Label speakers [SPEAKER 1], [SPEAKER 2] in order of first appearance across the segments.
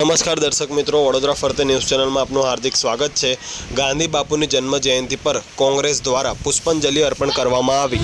[SPEAKER 1] નમસ્કાર દર્શક મિત્રો, વડોદરા ફરતે ન્યૂઝ ચેનલમાં આપનું હાર્દિક સ્વાગત છે। ગાંધી બાપુની જન્મ જયંતિ પર કોંગ્રેસ દ્વારા પુષ્પાંજલિ અર્પણ કરવામાં આવી।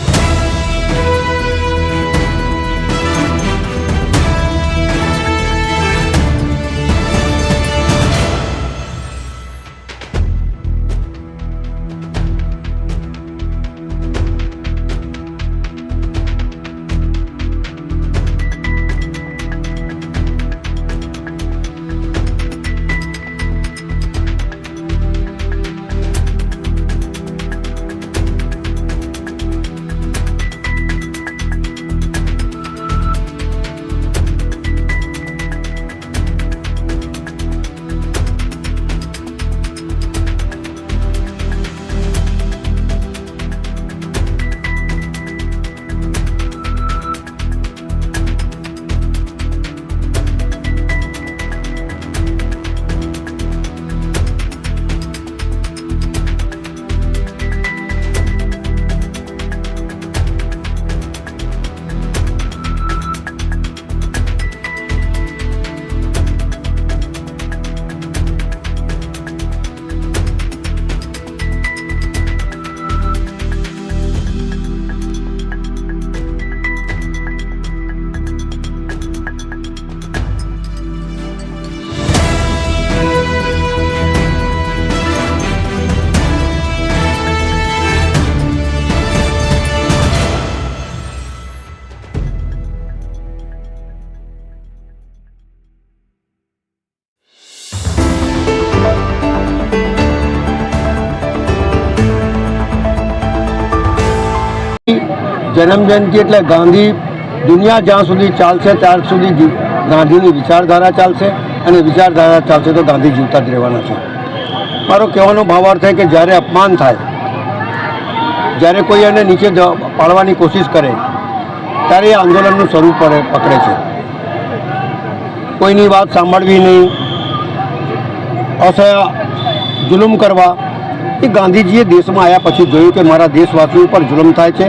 [SPEAKER 2] जन्म जयंती एटले गांधी दुनिया ज्यां सुधी चालशे त्यार सुधी गांधीनी विचारधारा चालशे अने विचारधारा चालशे तो गांधी जीवता ज रहेवाना छे। मारो कहेवानो भावार्थ है कि ज्यारे अपमान थाय, ज्यारे कोई एने नीचे पाड़वानी कोशिश करे त्यारे आंदोलननुं स्वरूप पकड़े छे। कोईनी वात सांभळवी नहीं, असह्य जुलूम करवा। ए गांधीजीए देशमां आव्या पछी जोयुं के मारा देशवासीओ पर जुलूम थाय छे,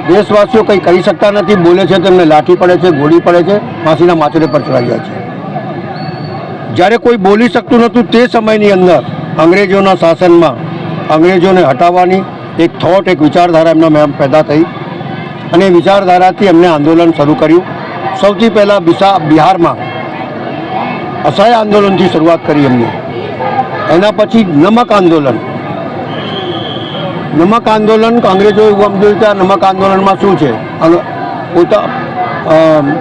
[SPEAKER 2] देशवासीओ कंई करी सकता नहीं, बोले तो तेमने लाठी पड़े छे, गोली पड़े छे, फांसीना माचड़े पर चढ़ाई जाय छे। ज्यारे कोई बोली शकतुं नहोतुं ते समयनी अंदर अंग्रेजोना शासनमां अंग्रेजोने हटाववानी एक थॉट, एक विचारधारा एमना पैदा थई अने विचारधाराथी एमणे आंदोलन शरू कर्युं। सौथी पहेला बिहारमां असहाय आंदोलनथी शरूआत करी एमणे। एना पछी नमक आंदोलन। नमक आंदोलन अंग्रेजों एवं समझ्યું કે नमक आंदोलन में शू है,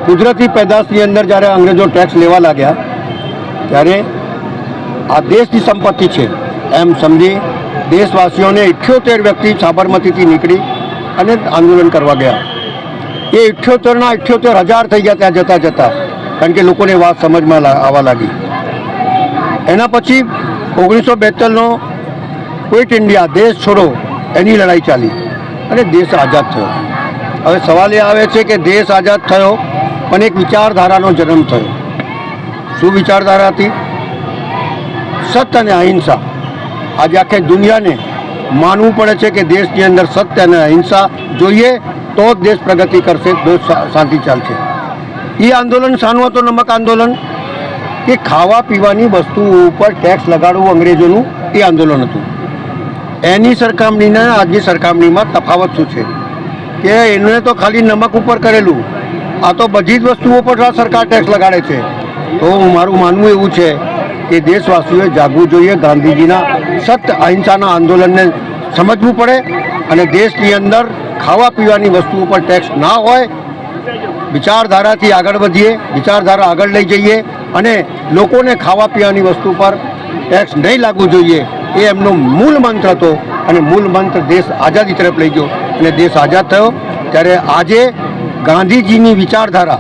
[SPEAKER 2] कुदरती पैदाशनी अंदर जयरे अंग्रेजों टैक्स लेवा लाग्या त्यारे आ देश की संपत्ति है एम समझी देशवासीओं ने 78 व्यक्ति साबरमती थी निकली अने आंदोलन करवा गया। ये 78 78,000 थी गया त्या जता जता, कारण के लोगों ने बात समझ में आवा लगी। एना पछी 1972 क्विट इंडिया देश छोड़ो एनी लड़ाई चाली अने देश आजाद थयो। हवे सवाल ए आवे छे कि देश आजाद थयो पण एक विचारधारानो जन्म थयो। शुं विचारधारा थी? सत्य अने अहिंसा। आज आखे दुनिया ने मानवू पड़े छे कि देश की अंदर सत्य अने अहिंसा जोईए तो देश प्रगति करशे, तो शांति चालशे। ये आंदोलन शानुं हतुं? नमक आंदोलन के खावा पीवानी वस्तुओं पर टैक्स लगाड़वुं अंग्रेजोनुं ए आंदोलन हतुं। एनी सरखामणीने आजनी सरखामणीमां तफावत शुं छे के एने तो खाली नमक पर करेलू, आ तो बधी ज वस्तुओं पर सरकार टैक्स लगाड़े छे। तो मारुं मानवुं एवुं छे कि देशवासीओए जागवुं जोईए, गांधीजीना सत्य अहिंसाना आंदोलनने समझवुं पड़े अने देशनी अंदर खावा पीवानी वस्तुओं पर टैक्स ना होय। विचारधाराथी आगळ वधीए, विचारधारा आगळ लई जईए अने लोकोने खावा पीवानी वस्तु पर टैक्स नहीं लागवुं जोईए। ये एमनो मूल मंत्र हतो अने मूल मंत्र देश आज़ादी तरफ लई गयो अने देश आज़ाद थयो। त्यारे आजे गांधीजीनी विचारधारा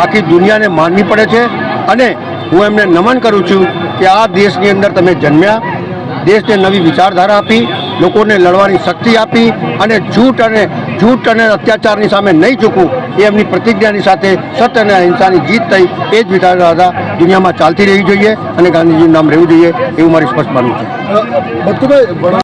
[SPEAKER 2] आखी दुनिया ने मानवी पड़े छे अने हूँ एमने नमन करूँ छूँ कि आ देशनी अंदर तमे जन्म्या, देशने नवी विचारधारा आपी, लोकोने लड़वानी शक्ति आपी अने झूठ अने अत्याचारनी सामे नहीं झूकवुं ए एमनी प्रतिज्ञानी साथे सत्य अने अहिंसानी जीत थई। ए ज विचारधारा दुनियामां चालती रही जोईए अने गांधीजीनुं नाम रहेवुं जोईए एवुं मारी स्पष्ट मानવું છે।